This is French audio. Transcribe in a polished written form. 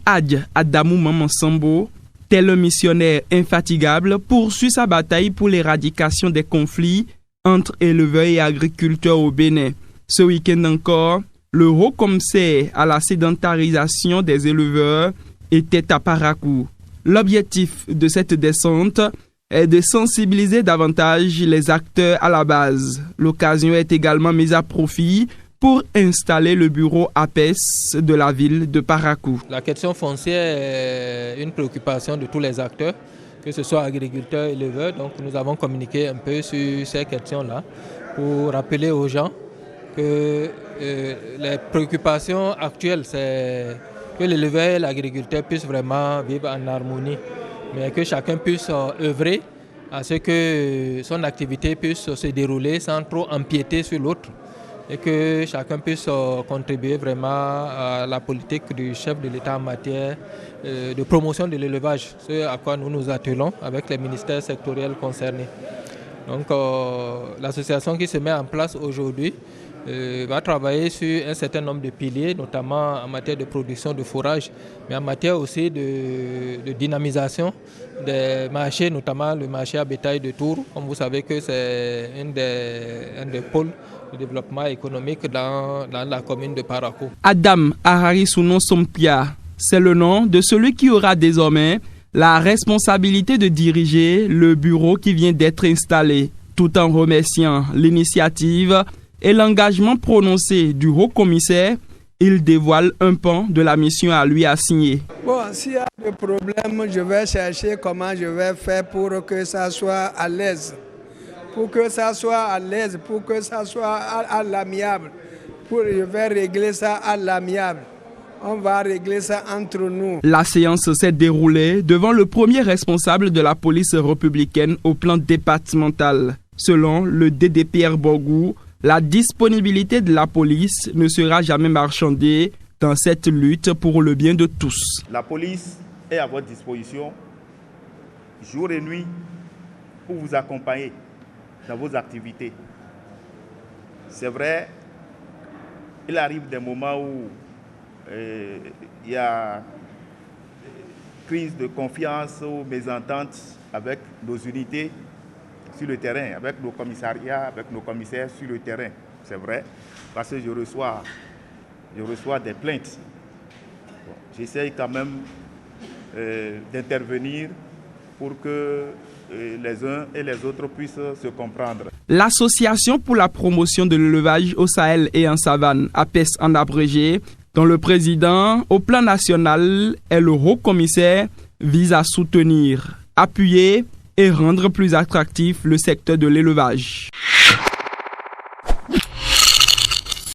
Hadj Adamou Maman Sambo, tel un missionnaire infatigable, poursuit sa bataille pour l'éradication des conflits entre éleveurs et agriculteurs au Bénin. Ce week-end encore, le haut commissaire à la sédentarisation des éleveurs était à Parakou. L'objectif de cette descente est de sensibiliser davantage les acteurs à la base. L'occasion est également mise à profit pour installer le bureau APES de la ville de Parakou. La question foncière est une préoccupation de tous les acteurs, que ce soit agriculteurs, éleveurs. Donc nous avons communiqué un peu sur ces questions-là pour rappeler aux gens que les préoccupations actuelles, c'est que l'éleveur et l'agriculteur puissent vraiment vivre en harmonie, mais que chacun puisse œuvrer à ce que son activité puisse se dérouler sans trop empiéter sur l'autre et que chacun puisse contribuer vraiment à la politique du chef de l'État en matière de promotion de l'élevage, ce à quoi nous nous attelons avec les ministères sectoriels concernés. Donc l'association qui se met en place aujourd'hui va travailler sur un certain nombre de piliers, notamment en matière de production de fourrage, mais en matière aussi de dynamisation des marchés, notamment le marché à bétail de Tours. Comme vous savez que c'est un des pôles de développement économique dans la commune de Parakou. Adam Aharisounon Sompia, c'est le nom de celui qui aura désormais la responsabilité de diriger le bureau qui vient d'être installé, tout en remerciant l'initiative et l'engagement prononcé du haut commissaire. Il dévoile un pan de la mission à lui assigner. Bon, s'il y a des problèmes, je vais chercher comment je vais faire pour que ça soit à l'aise. Pour que ça soit à l'aise, pour que ça soit à l'amiable. Je vais régler ça à l'amiable. On va régler ça entre nous. La séance s'est déroulée devant le premier responsable de la police républicaine au plan départemental. Selon le DDPR Borgou, la disponibilité de la police ne sera jamais marchandée dans cette lutte pour le bien de tous. La police est à votre disposition jour et nuit pour vous accompagner dans vos activités. C'est vrai, il arrive des moments où il y a crise de confiance ou mésentente avec nos unités sur le terrain, avec nos commissariats, avec nos commissaires sur le terrain. C'est vrai, parce que je reçois des plaintes. Bon, j'essaye quand même d'intervenir pour que les uns et les autres puissent se comprendre. L'Association pour la promotion de l'élevage au Sahel et en savane, APES en abrégé, dont le président au plan national est le haut commissaire, vise à soutenir, appuyer et rendre plus attractif le secteur de l'élevage.